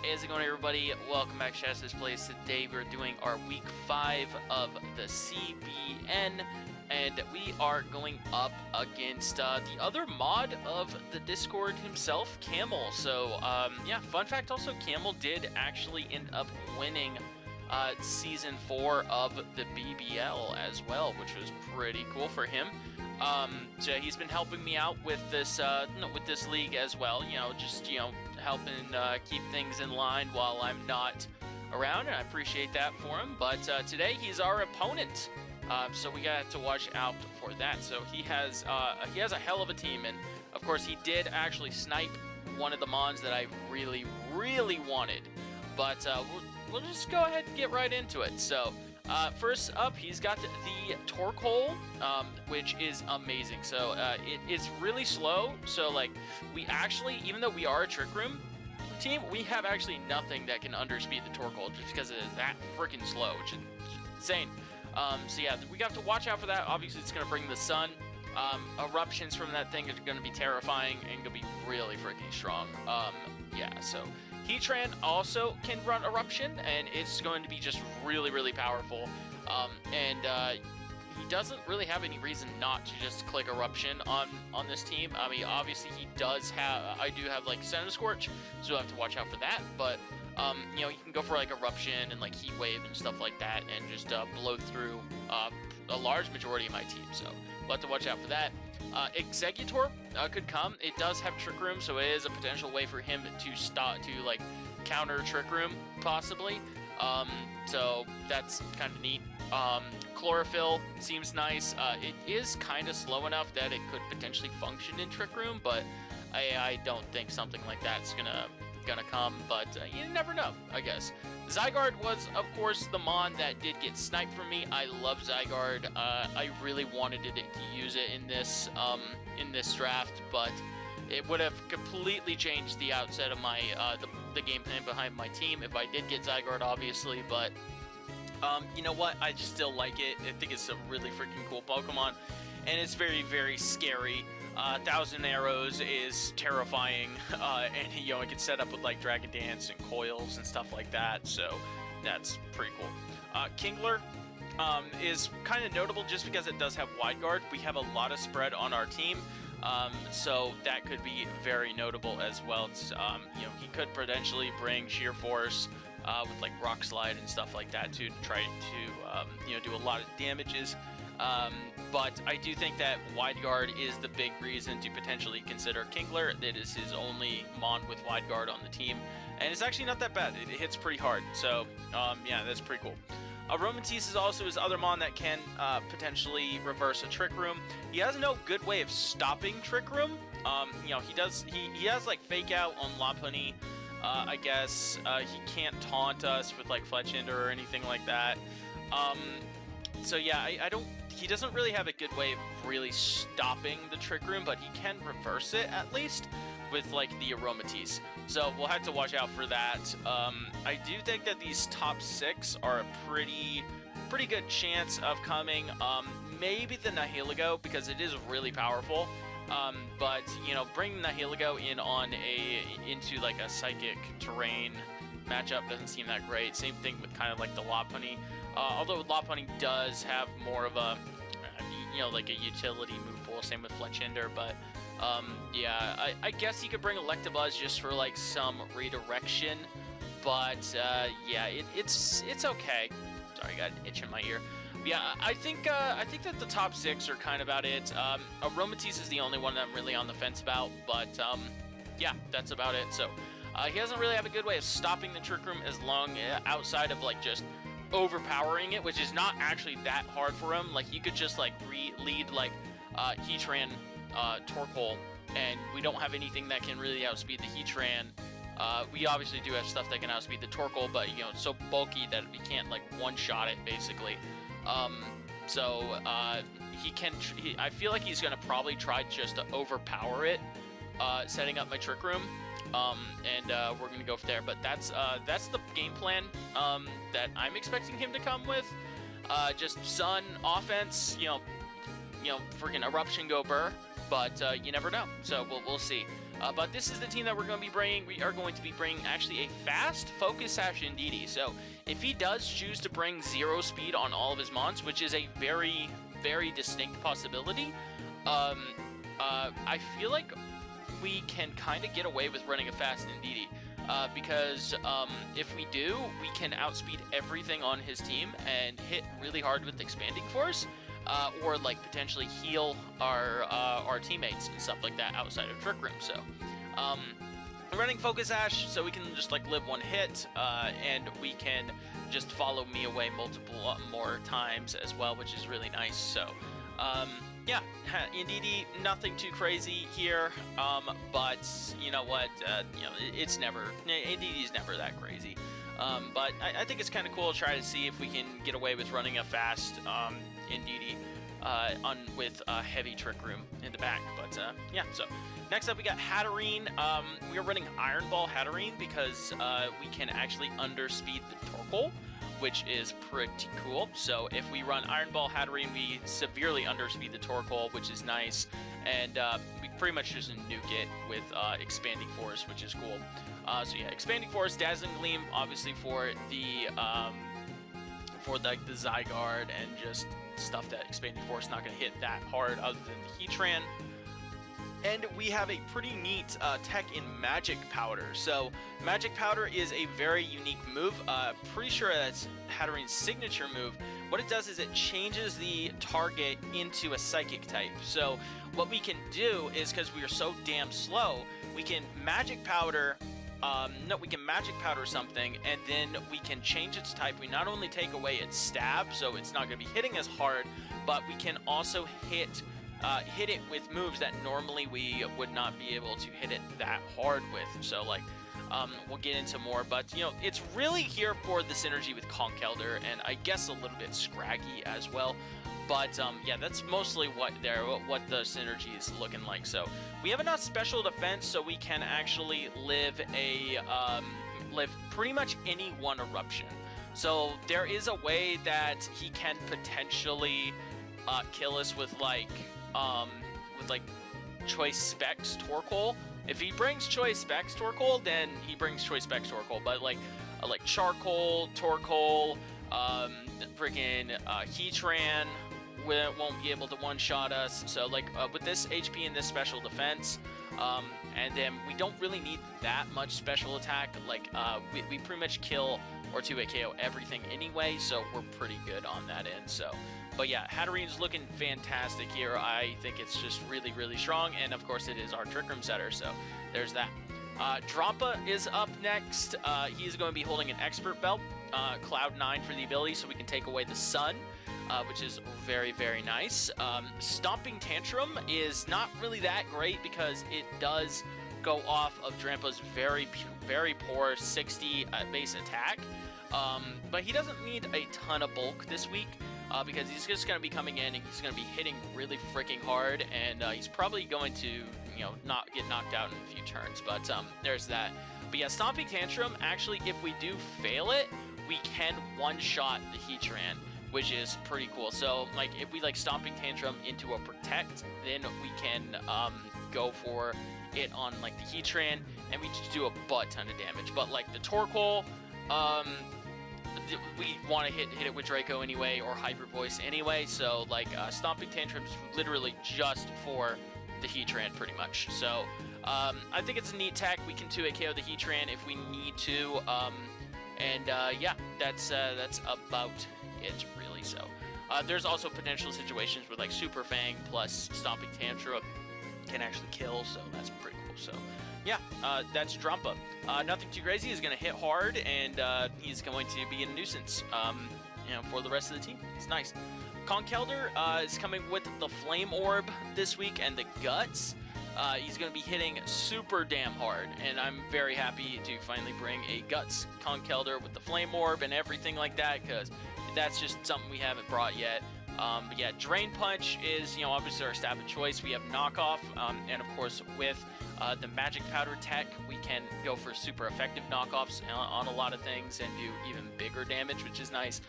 How's it going, everybody? Welcome back to ShadowStitch Plays. Today we're doing our week 5 of the CBN, and we are going up against the other mod of the Discord himself, Camel. So, yeah, fun fact also, Camel did actually end up winning Season 4 of the BBL as well, which was pretty cool for him. So he's been helping me out with this league as well, just, helping keep things in line while I'm not around, and I appreciate that for him. But today he's our opponent, so we got to watch out for that. So he has a hell of a team, and of course he did actually snipe one of the mons that I really wanted. But we'll just go ahead and get right into it. So first up, he's got the Torkoal, which is amazing. So it's really slow. So like, we actually, even though we are a Trick Room team, we have actually nothing that can underspeed the Torkoal just because it is that freaking slow, which is insane. So yeah, we got to watch out for that. Obviously, it's gonna bring the sun. Eruptions from that thing are gonna be terrifying and gonna be really freaking strong. Yeah, so Heatran also can run Eruption, and it's going to be just really powerful. He doesn't really have any reason not to just click Eruption on this team. I mean, obviously he does have, I do have like Centiskorch, so we'll have to watch out for that. But you can go for like Eruption and like Heat Wave and stuff like that, and just blow through a large majority of my team. So we'll have to watch out for that. Exeggutor could come. It does have Trick Room, so it is a potential way for him to like counter Trick Room possibly. So that's kind of neat. Chlorophyll seems nice. It is kind of slow enough that it could potentially function in Trick Room, but I don't think something like that's gonna come. But you never know, I guess. Zygarde was, of course, the mon that did get sniped from me. I love Zygarde. I really wanted to use it in this draft, but it would have completely changed the outset of my the game plan behind my team if I did get Zygarde, obviously. But you know what? I just still like it. I think it's a really freaking cool Pokemon, and it's very scary. 1,000 Arrows is terrifying, and it can set up with like Dragon Dance and coils and stuff like that, so that's pretty cool. Kingler is kind of notable just because it does have Wide Guard. We have a lot of spread on our team, so that could be very notable as well. It's, he could potentially bring Sheer Force with like Rock Slide and stuff like that to try to do a lot of damages. But I do think that Wide Guard is the big reason to potentially consider Kingler. That is his only mon with Wide Guard on the team, and it's actually not that bad. It hits pretty hard, so yeah, that's pretty cool. Aromatisse is also his other mon that can potentially reverse a Trick Room. He has no good way of stopping Trick Room. He has like Fake Out on Lopunny. I guess he can't taunt us with like Fletchinder or anything like that. So yeah, he doesn't really have a good way of really stopping the Trick Room, but he can reverse it at least with like the Aromatisse. So we'll have to watch out for that. I do think that these top 6 are a pretty good chance of coming. Maybe the Nihilego, because it is really powerful. But bringing Nihilego into like a psychic terrain matchup doesn't seem that great. Same thing with kind of like the Lopunny. Although Lopunny does have more of a, like a utility move pool, same with Fletchinder, but yeah, I guess he could bring Electabuzz just for like some redirection, but yeah, it's okay. Sorry, I got an itch in my ear. Yeah, I think that the top 6 are kind of about it. Aromatisse is the only one that I'm really on the fence about, but yeah, that's about it. So he doesn't really have a good way of stopping the Trick Room as long outside of like just overpowering it, which is not actually that hard for him. Like, you could just like lead like Heatran, Torkoal, and we don't have anything that can really outspeed the Heatran. We obviously do have stuff that can outspeed the Torkoal, but it's so bulky that we can't like one-shot it basically. I feel like he's gonna probably try just to overpower it, setting up my Trick Room. We're gonna go from there, but that's the game plan that I'm expecting him to come with. Just Sun offense, freaking Eruption go burr, but you never know, so we'll see. But this is the team that we're going to be bringing. We are going to be bringing actually a fast Focus Sash Indeedee. So if he does choose to bring 0 speed on all of his mons, which is a very, very distinct possibility, I feel like we can kind of get away with running a fast Indeedee. Because if we do, we can outspeed everything on his team and hit really hard with Expanding Force, or like potentially heal our teammates and stuff like that outside of Trick Room. So I'm running Focus Sash so we can just like live one hit, and we can just follow me away multiple more times as well, which is really nice. So yeah, Indeedee, nothing too crazy here, but you know what, it's never, Indeedee's never that crazy, but I think it's kind of cool to try to see if we can get away with running a fast Indeedee with heavy Trick Room in the back, but yeah, so next up we got Hatterene. We are running Iron Ball Hatterene because we can actually underspeed the Torkoal, which is pretty cool. So if we run Iron Ball Hatterene, we severely underspeed the Torkoal, which is nice, and we pretty much just nuke it with Expanding Force, which is cool. So yeah, Expanding Force, Dazzling Gleam, obviously for the Zygarde and just stuff that Expanding Force is not going to hit that hard other than the Heatran. And we have a pretty neat tech in Magic Powder. So Magic Powder is a very unique move. Pretty sure that's Hatterene's signature move. What it does is it changes the target into a Psychic type. So what we can do is, because we are so damn slow, we can Magic Powder. We can Magic Powder something, and then we can change its type. We not only take away its stab, so it's not going to be hitting as hard, but we can also hit it with moves that normally we would not be able to hit it that hard with. So like, we'll get into more, but it's really here for the synergy with Conkeldurr, and I guess a little bit Scraggy as well. But yeah, that's mostly what the synergy is looking like. So we have enough special defense so we can actually live pretty much any one eruption. So there is a way that he can potentially kill us with like Choice Specs Torkoal. If he brings Choice Specs Torkoal, then he brings Choice Specs Torkoal. But like Charcoal, Torkoal, freaking Heatran won't be able to one-shot us. So like with this HP and this special defense, and then we don't really need that much special attack. Like we pretty much kill or 2-hit KO everything anyway, so we're pretty good on that end. So. But yeah, Hatterene's looking fantastic here. I think it's just really, really strong. And of course, it is our Trick Room setter. So there's that. Drampa is up next. He's going to be holding an Expert Belt, Cloud 9 for the ability, so we can take away the Sun, which is very, very nice. Stomping Tantrum is not really that great because it does go off of Drampa's very, very poor 60 base attack. But he doesn't need a ton of bulk this week. Because he's just going to be coming in and he's going to be hitting really freaking hard, and he's probably going to, not get knocked out in a few turns, but there's that. But yeah, Stomping Tantrum, actually, if we do fail it, we can one-shot the Heatran, which is pretty cool. So, like, if we, Stomping Tantrum into a Protect, then we can go for it on, the Heatran, and we just do a butt-ton of damage. But, the Torkoal, we want to hit it with Draco anyway, or Hyper Voice anyway, so Stomping Tantrum is literally just for the Heatran pretty much. So I think it's a neat tech. We can 2-hit KO the Heatran if we need to, yeah, that's about it really. So there's also potential situations where Super Fang plus Stomping Tantrum can actually kill, so that's pretty cool. So yeah, that's Drampa. Nothing too crazy. He's going to hit hard, and he's going to be a nuisance for the rest of the team. It's nice. Conkeldurr is coming with the Flame Orb this week and the Guts. He's going to be hitting super damn hard, and I'm very happy to finally bring a Guts Conkeldurr with the Flame Orb and everything like that, because that's just something we haven't brought yet. But yeah, Drain Punch is, obviously our stab of choice. We have Knockoff, and of course with The Magic Powder tech, we can go for super effective knockoffs on a lot of things and do even bigger damage, which is nice.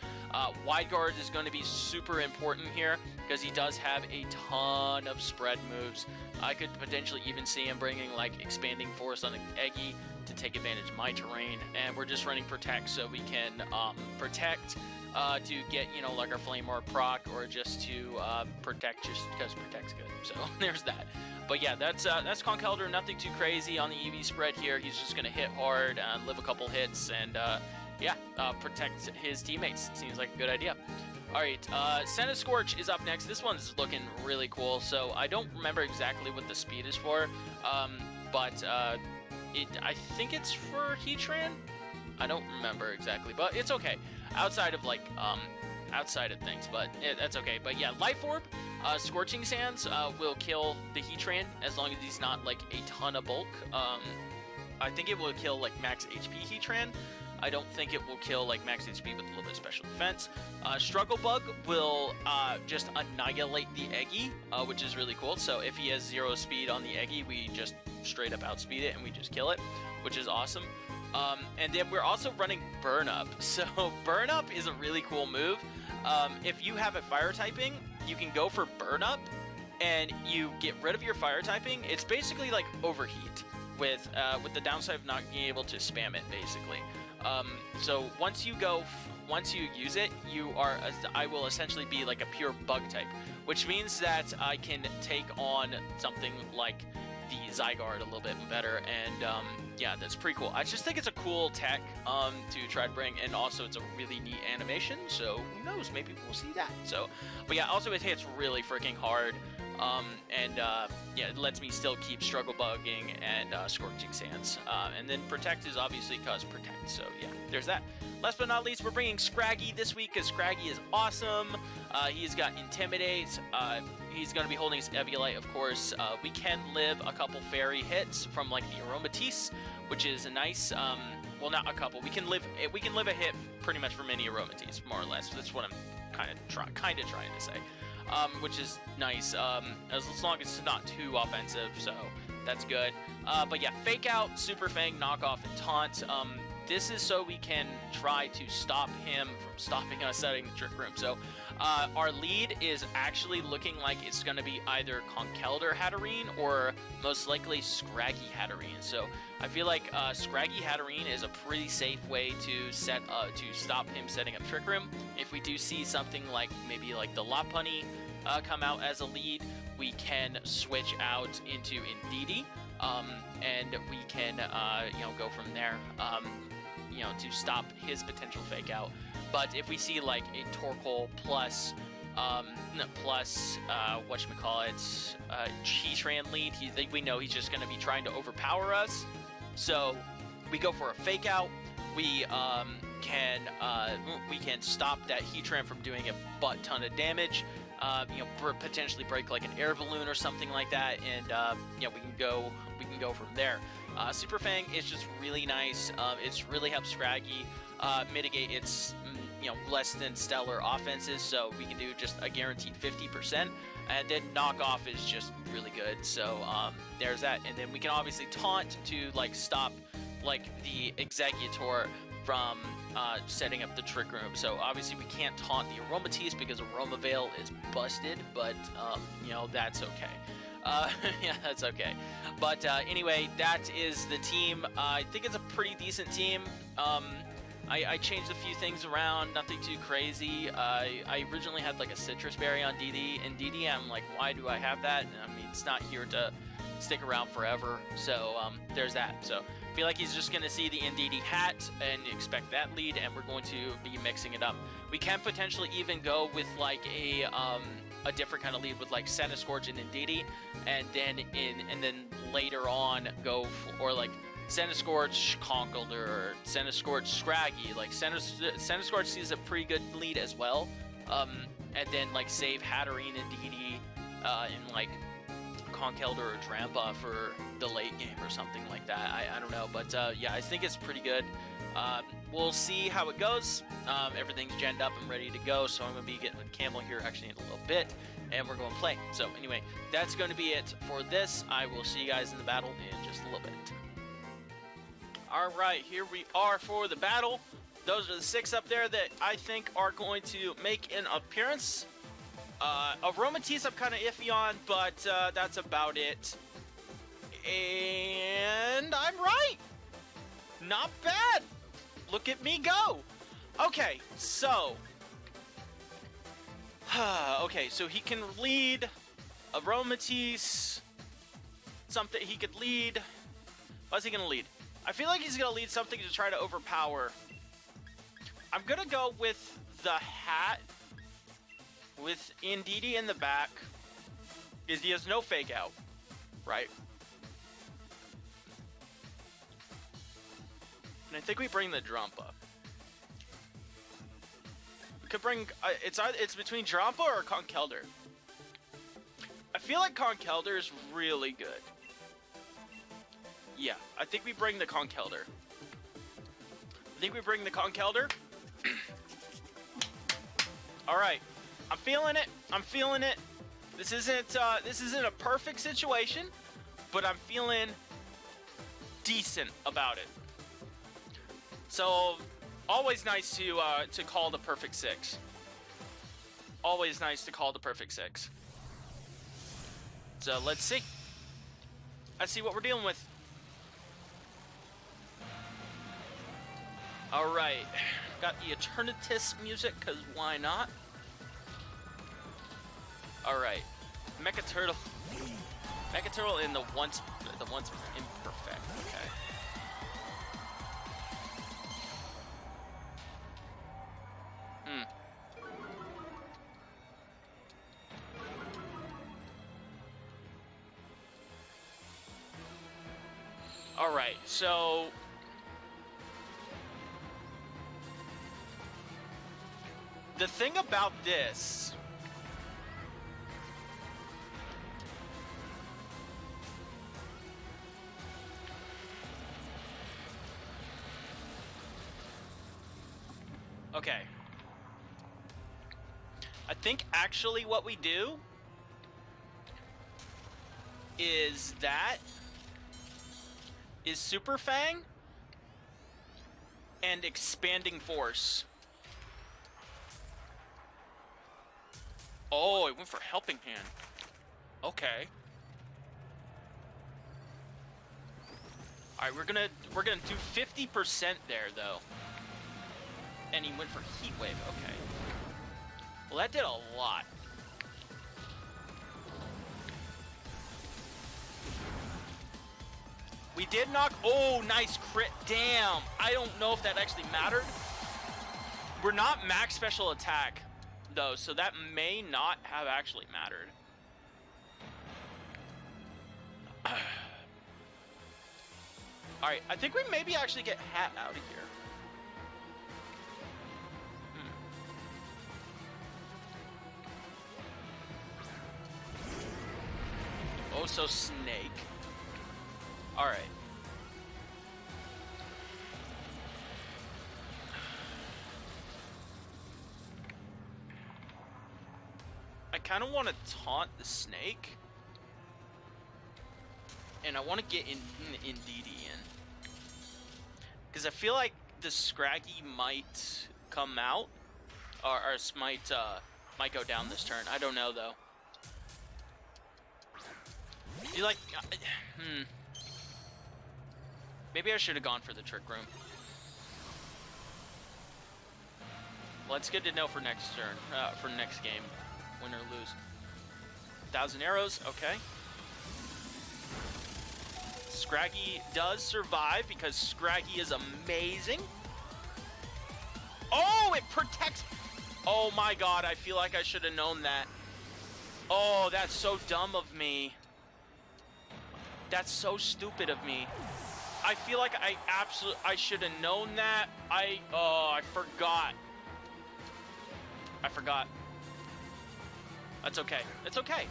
Wide Guard is going to be super important here because he does have a ton of spread moves. I could potentially even see him bringing like Expanding Force on Eggy to take advantage of my terrain, and we're just running Protect so we can protect to get, you know, like our Flame Orb proc, or just to protect just because Protect's good. So there's that. But yeah, that's Conkeldurr. Nothing too crazy on the EV spread here. He's just gonna hit hard and live a couple hits, and yeah, protect his teammates. Seems like a good idea. All right, Centiskorch is up next. This one's looking really cool. So I don't remember exactly what the speed is for, but I think it's for Heatran. I don't remember exactly, but it's okay. Outside of like outside of things, but that's okay. But yeah, Life Orb, Scorching Sands will kill the Heatran as long as he's not like a ton of bulk. I think it will kill like max HP Heatran. I don't think it will kill like max HP with a little bit of special defense. Struggle Bug will just annihilate the Eggy, which is really cool. So if he has 0 speed on the Eggy, we just straight up outspeed it and we just kill it, which is awesome. And then we're also running Burn Up. So Burn Up is a really cool move. If you have a fire typing, you can go for Burn Up and you get rid of your fire typing. It's basically like Overheat with the downside of not being able to spam it, basically. So once you use it, I will essentially be like a pure bug type, which means that I can take on something like the Zygarde a little bit better, and yeah, that's pretty cool. I just think it's a cool tech to try to bring, and also it's a really neat animation, so who knows, maybe we'll see that. So, but yeah, also it hits really freaking hard, and yeah, it lets me still keep Struggle Bugging and Scorching Sands, and then Protect is obviously cause Protect, so yeah, there's that. Last but not least, we're bringing Scraggy this week because Scraggy is awesome. He's got Intimidate. He's going to be holding his Eviolite, of course. We can live a couple fairy hits from like the Aromatisse, which is a nice. Well, not a couple. We can live a hit pretty much from any Aromatisse, more or less. That's what I'm kind of trying to say, which is nice. As long as it's not too offensive, so that's good. But yeah, Fake Out, Super Fang, Knockoff, and Taunt. This is so we can try to stop him from stopping us setting the Trick Room. So our lead is actually looking like it's going to be either Conkeldurr Hatterene or most likely Scraggy Hatterene. So I feel like Scraggy Hatterene is a pretty safe way to stop him setting up Trick Room. If we do see something like maybe like the Lopunny come out as a lead, we can switch out into Indeedee, and we can go from there. To stop his potential Fake Out. But if we see like a Torkoal plus Heatran lead, we know he's just going to be trying to overpower us. So we go for a Fake Out. We can stop that Heatran from doing a butt ton of damage. Potentially break like an air balloon or something like that, and we can go from there. Super Fang is just really nice. It's really helps Scraggy mitigate its less than stellar offenses, so we can do just a guaranteed 50%, and then Knockoff is just really good. So there's that, and then we can obviously Taunt to like stop like the Exeggutor from setting up the Trick Room. So obviously we can't taunt the Aromatisse because Aromavale is busted, but that's okay. Yeah, that's okay. But anyway, that is the team. I think it's a pretty decent team. I changed a few things around, nothing too crazy. I originally had like a Citrus Berry on DD, and DD, I'm like, why do I have that? I mean, it's not here to stick around forever, so there's that. So I feel like he's just going to see the Indeedee hat and expect that lead, and we're going to be mixing it up. We can potentially even go with like a different kind of lead with like Centiskorch and Indeedee, and then later on go or like Centiskorch Conkeldurr, or Centiskorch Scraggy. Like Centiskorch sees a pretty good lead as well, and then like save Hatterene and Indeedee, and like Conkeldurr or Drampa for the late game or something like that. I don't know, but yeah, I think it's pretty good. We'll see how it goes. Everything's genned up and ready to go, so I'm going to be getting with Camel here actually in a little bit, and we're going to play. So anyway, that's going to be it for this. I will see you guys in the battle in just a little bit. Alright, here we are for the battle. Those are the 6 up there that I think are going to make an appearance. Aromatisse I'm kind of iffy on, but that's about it. And I'm right! Not bad! Look at me go! Okay, so... okay, so he can lead Aromatisse. Something he could lead. What's he gonna lead? I feel like he's gonna lead something to try to overpower. I'm gonna go with the hat with Indeedee in the back, because he has no fake out, right? And I think we bring the Drampa. We could bring it's between Drampa or Conkeldurr. I feel like Conkeldurr is really good. Yeah, I think we bring the Conkeldurr. All right, I'm feeling it. This isn't a perfect situation, but I'm feeling decent about it. So, always nice to call the perfect 6. Always nice to call the perfect 6. So let's see. Let's see what we're dealing with. All right, got the Eternatus music, cause why not? All right, Mechaturtle in the once imperfect. Okay. All right, so. The thing about this... Okay. I think actually what we do is Super Fang and Expanding Force. Oh, it went for Helping Hand. Okay. All right, we're gonna do 50% there though. And he went for Heat Wave. Okay. Well, that did a lot. We did knock. Oh, nice crit. Damn. I don't know if that actually mattered. We're not max special attack though, so that may not have actually mattered. All right, I think we maybe actually get Hat out of here. Oh, so Snake. All right. I kind of want to taunt the Snake. And I want to get Indeedee in. Because I feel like the Scraggy might come out. Or might go down this turn. I don't know, though. Do you like... Maybe I should have gone for the Trick Room. Well, it's good to know for next turn. For next game. Win or lose. 1,000 arrows. Okay. Scraggy does survive because Scraggy is amazing. Oh, it protects... Oh my god, I feel like I should have known that. Oh, that's so dumb of me. That's so stupid of me. I feel like I should have known that. I forgot. I forgot. That's okay. It's okay.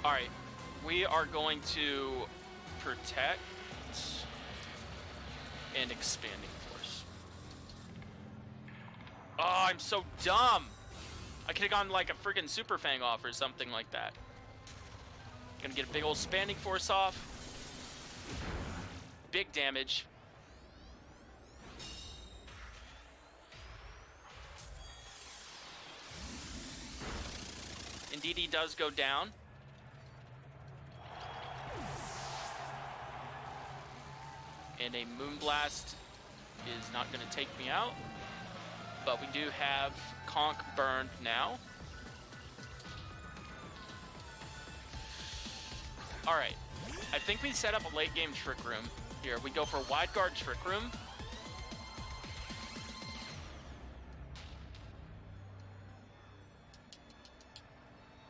Alright, we are going to protect and expanding force. Oh, I'm so dumb! I could have gone like a friggin' Super Fang off or something like that. Gonna get a big old expanding force off. Big damage. Indeed, he does go down. And a Moonblast is not going to take me out. But we do have Conch burned now. Alright. I think we set up a late game Trick Room. Here, we go for Wide Guard Trick Room.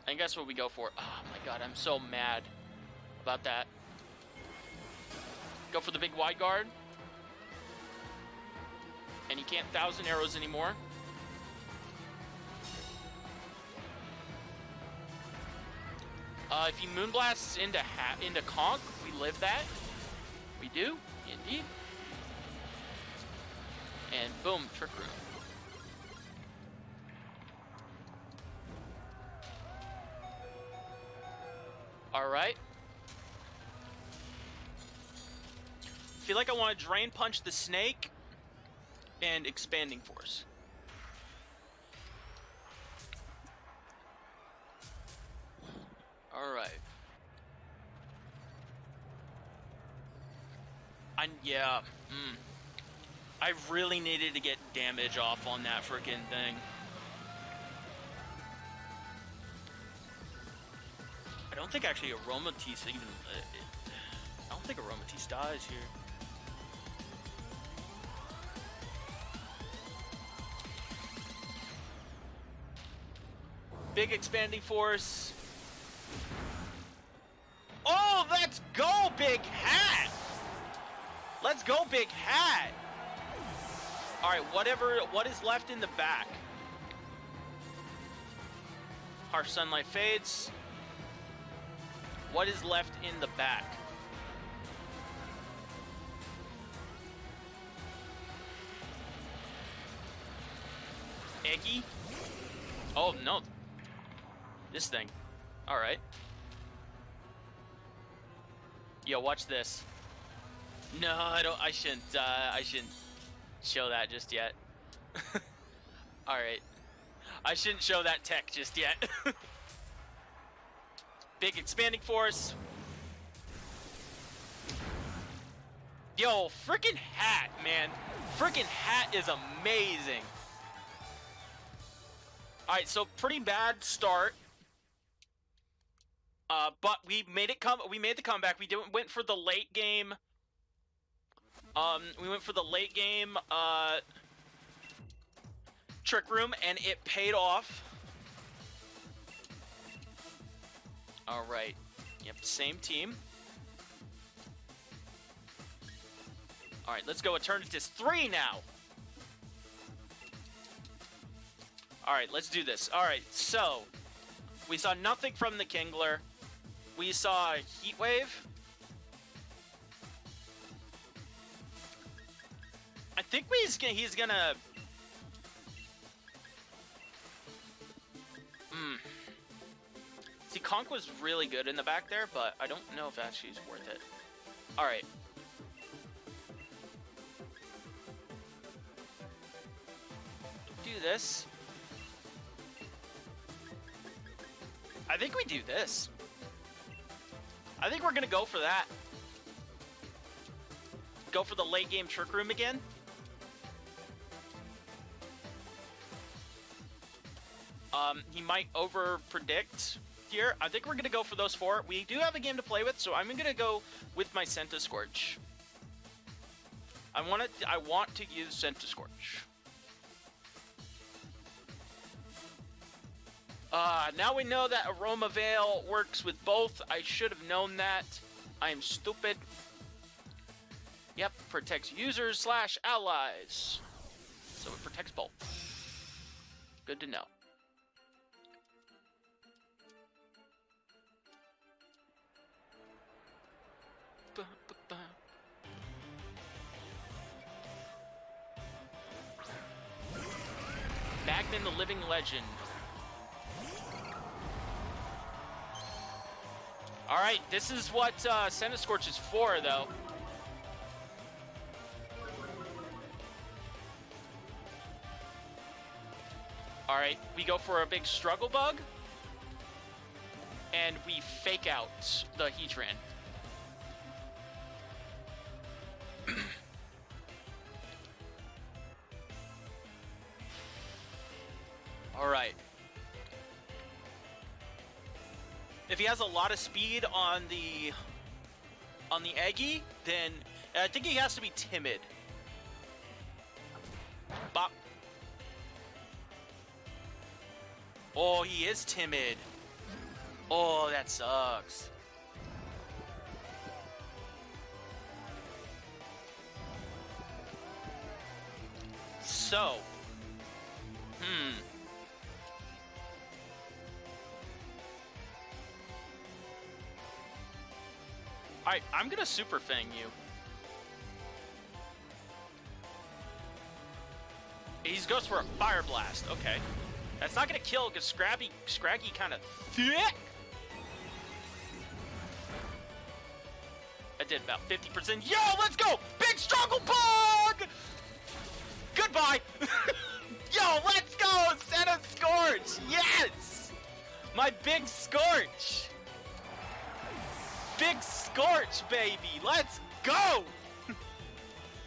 And guess what we go for? Oh my god, I'm so mad about that. Go for the big Wide Guard. And he can't 1,000 arrows anymore. If he Moonblasts into Conch, we live that. We do, indeed. And boom, Trick Room. Alright. Feel like I want to Drain Punch the Snake and Expanding Force. Alright. Yeah. I really needed to get damage off on that freaking thing. I don't think actually Aromatisse even... I don't think Aromatisse dies here. Big Expanding Force. Oh, let's go, Big Hat! Let's go, Big Hat! Alright, what is left in the back? Harsh Sunlight fades. What is left in the back? Eggy? Oh, no. This thing. Alright. Yo, watch this. No, I shouldn't show that just yet. Alright. I shouldn't show that tech just yet. Big Expanding Force. Yo, freaking Hat, man. Freaking Hat is amazing. Alright, so pretty bad start. But we made the comeback. We went for the late game. We went for the late game Trick Room, and it paid off. Alright. Yep, same team. Alright, let's go Eternatus 3 now. Alright, let's do this. Alright, so we saw nothing from the Kingler. We saw Heat Wave. I think he's gonna... See, Conch was really good in the back there, but I don't know if actually is worth it. Alright. Do this. I think we do this. I think we're gonna go for that. Go for the late game Trick Room again. He might over predict here. I think we're gonna go for those 4. We do have a game to play with, so I'm gonna go with my Centiskorch. I want to use Centiskorch. Now we know that Aroma Veil works with both. I should have known that. I am stupid. Yep, protects users / allies. So it protects both. Good to know. Magman the Living Legend. Alright, this is what Centiskorch is for, though. Alright, we go for a big Struggle Bug. And we fake out the Heatran. Alright. If he has a lot of speed on the Eggy, then I think he has to be timid. Bop. Oh, he is timid. Oh, that sucks. So. Alright, I'm gonna Super Fang you. He goes for a Fire Blast. Okay. That's not gonna kill because Scraggy kind of thick. I did about 50%. Yo, let's go! Big Struggle Bug! Goodbye! Yo, let's go! Centiskorch! Yes! My Big Scorch! Big Scorch, baby! Let's go!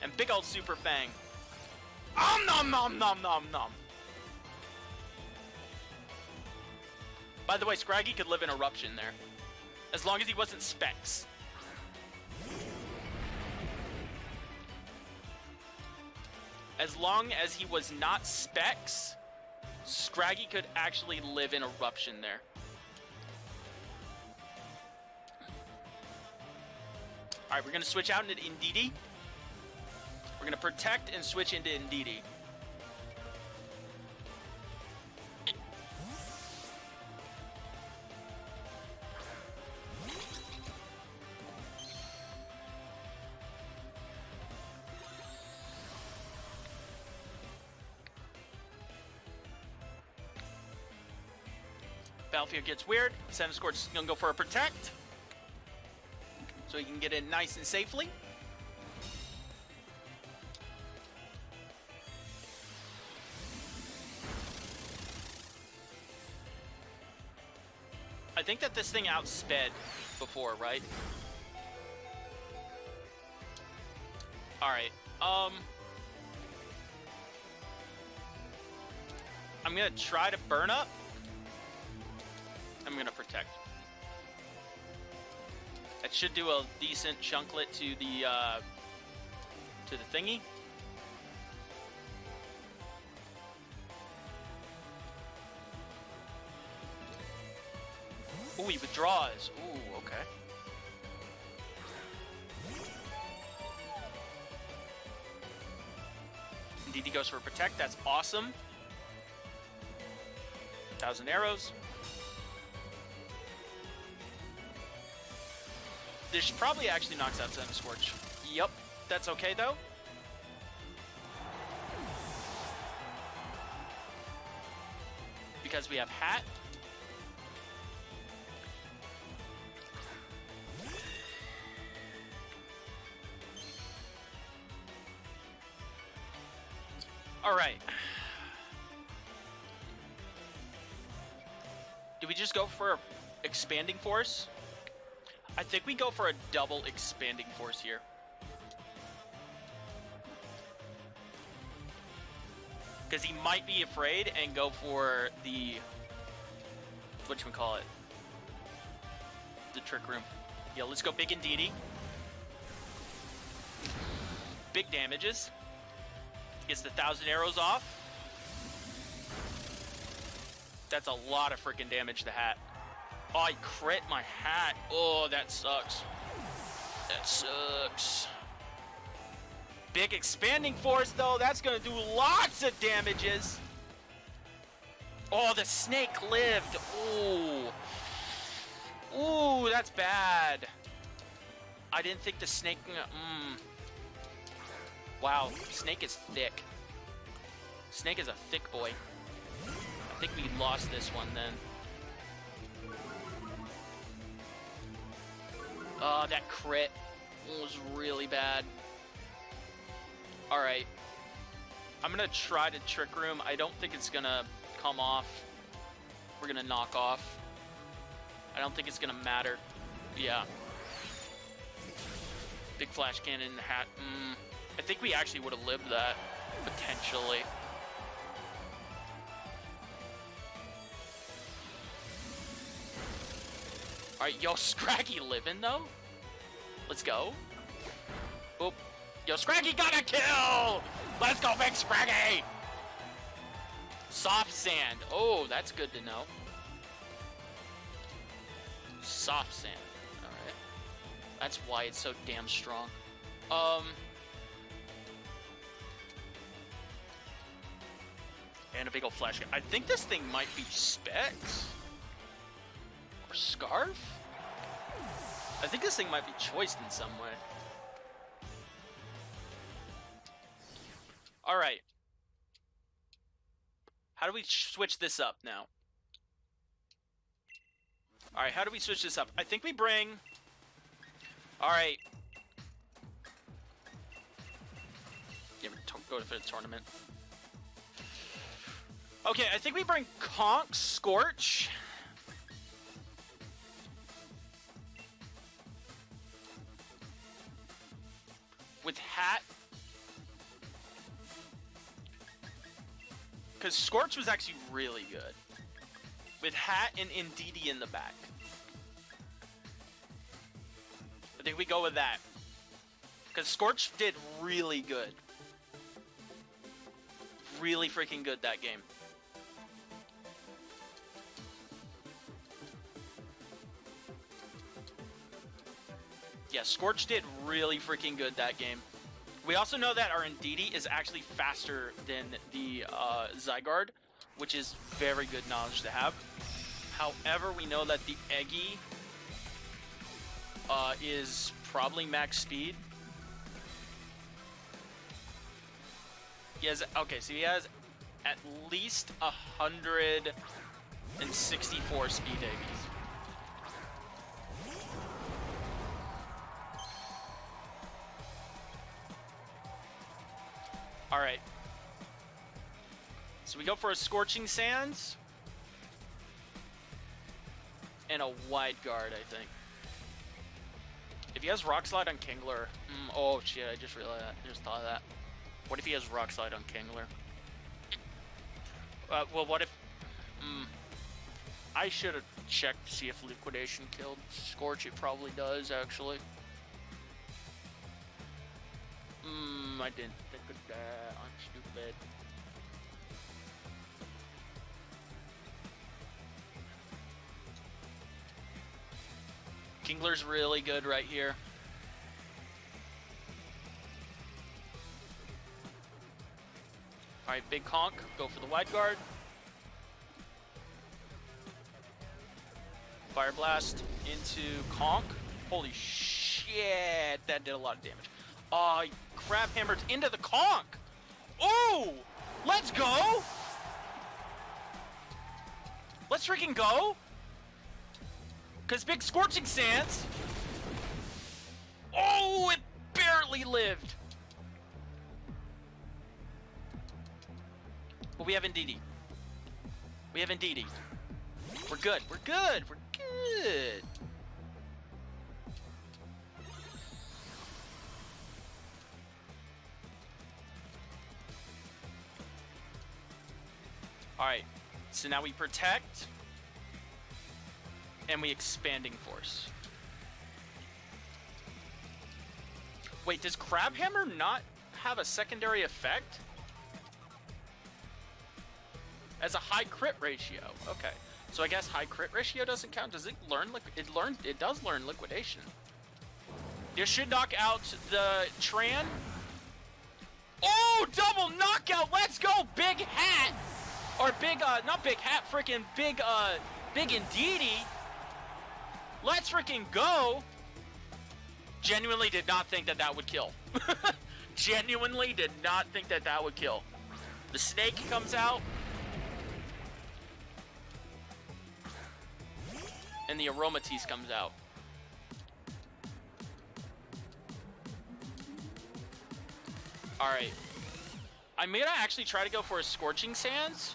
And big old Super Fang. Nom nom nom nom nom. By the way, Scraggy could live in Eruption there. As long as he wasn't Specs. As long as he was not Specs, Scraggy could actually live in Eruption there. Alright, we're going to switch out into Indeedee. We're going to Protect and switch into Indeedee. Battlefield gets weird. Centiskorch is going to go for a Protect. So he can get in nice and safely. I think that this thing outsped before, right? Alright. I'm going to try to Burn Up. I'm going to Protect. That should do a decent chunklet to the thingy. Ooh, he withdraws. Ooh, okay. Indeed, he goes for a Protect. That's awesome. 1,000 arrows. This probably actually knocks out Centiskorch. Yup, that's okay though. Because we have Hat. Alright. Do we just go for Expanding Force? I think we go for a double Expanding Force here. Because he might be afraid and go for the... whatchamacallit? The Trick Room. Yeah, let's go big Indeedee. Big damages. Gets the 1,000 arrows off. That's a lot of freaking damage to Hat. Oh, I crit my Hat. Oh, that sucks. That sucks. Big Expanding Force, though. That's going to do lots of damages. Oh, the snake lived. Ooh. Ooh, that's bad. I didn't think the snake... Wow, snake is thick. Snake is a thick boy. I think we lost this one then. Oh, that crit was really bad. Alright. I'm gonna try to Trick Room. I don't think it's gonna come off. We're gonna knock off. I don't think it's gonna matter. Yeah. Big Flash Cannon hat. I think we actually would have lived that. Potentially. Alright, yo, Scraggy living though? Let's go. Boop. Yo, Scraggy got a kill! Let's go, big Scraggy! Soft Sand. Oh, that's good to know. Soft Sand. Alright. That's why it's so damn strong. And a big old flash. I think this thing might be Specs. Or Scarf? I think this thing might be choiced in some way. Alright. How do we switch this up now? Alright, how do we switch this up? I think we bring... Alright. Go for the tournament. Okay, I think we bring Scorch. With Hat. Because Scorch was actually really good. With Hat and Indeedee in the back. I think we go with that. Because Scorch did really good. Really freaking good that game. Yeah, Scorch did really freaking good that game. We also know that our Indeedee is actually faster than the Zygarde, which is very good knowledge to have. However, we know that the Eggy is probably max speed. He has, okay, so he has at least 164 speed Eggies. Alright. So we go for a Scorching Sands. And a Wide Guard, I think. If he has Rock Slide on Kingler... oh shit, I just realized that. I just thought of that. What if he has Rock Slide on Kingler? Well, what if... I should have checked to see if Liquidation killed Scorch. It probably does, actually. I didn't think of that. I'm stupid. Kingler's really good right here. Alright, Big Conk. Go for the Wide Guard. Fire Blast into Conk. Holy shit. That did a lot of damage. Oh, he Crab Hammered into the Conk. Ooh! Let's go! Let's freaking go! Because Big Scorching Sands... Oh, it barely lived! But we have Indeedee. We have Indeedee. We're good. We're good. We're good. Alright. So now we protect. And we Expanding Force. Wait, does Crab Hammer not have a secondary effect? As a high crit ratio. Okay. So I guess high crit ratio doesn't count. Does it learn it does learn Liquidation. This should knock out the Tran. Oh, double knockout. Let's go, Big Hat. Or big not Big Hat, freaking big Indeedee. Let's freaking go. Genuinely did not think that that would kill. Genuinely did not think that that would kill. The snake comes out. And the Aromatisse comes out. Alright. I may actually try to go for a Scorching Sands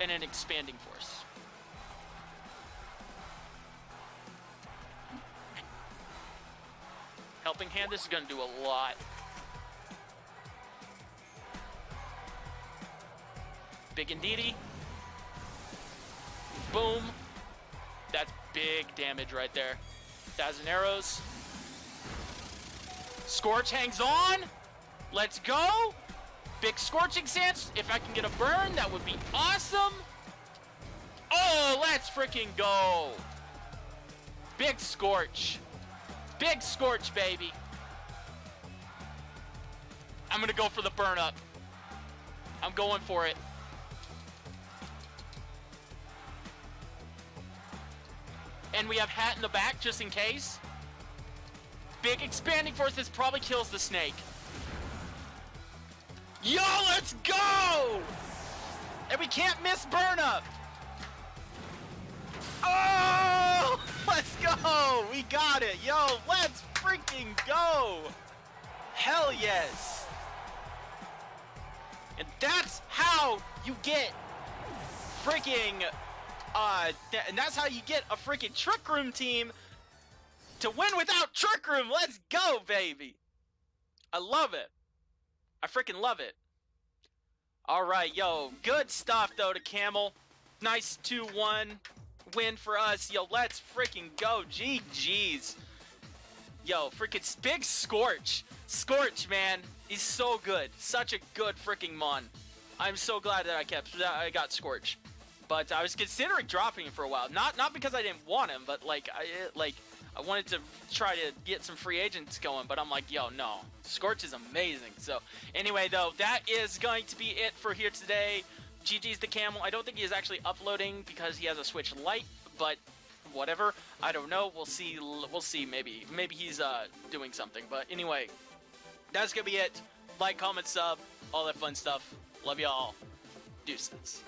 and an Expanding Force. Helping Hand, this is going to do a lot. Big Indeedee. Boom. That's big damage right there. Thousand Arrows. Scorch hangs on. Let's go. Big Scorching Sands. If I can get a burn, that would be awesome. Oh, let's freaking go. Big Scorch. Big Scorch, baby. I'm going to go for the burn up. I'm going for it. And we have Hat in the back just in case. Big Expanding Force. This probably kills the snake. Yo, let's go! And we can't miss burn up. Oh, let's go. We got it. Yo, let's freaking go. Hell yes. And that's how you get freaking and that's how you get a freaking Trick Room team to win without Trick Room. Let's go, baby. I love it. I freaking love it. All right, yo, good stuff though to Camel. Nice 2-1 win for us. Yo, let's freaking go. GG's. Yo, freaking Big Scorch. Scorch, man, he's so good. Such a good freaking mon. I'm so glad that I got Scorch. But I was considering dropping him for a while. Not because I didn't want him, but like I wanted to try to get some free agents going, but I'm like, yo, no. Scorch is amazing. So anyway, though, that is going to be it for here today. GG's the Camel. I don't think he is actually uploading because he has a Switch Lite, but whatever. I don't know. We'll see. We'll see. Maybe he's doing something. But anyway, that's gonna be it. Like, comment, sub, all that fun stuff. Love y'all. Deuces.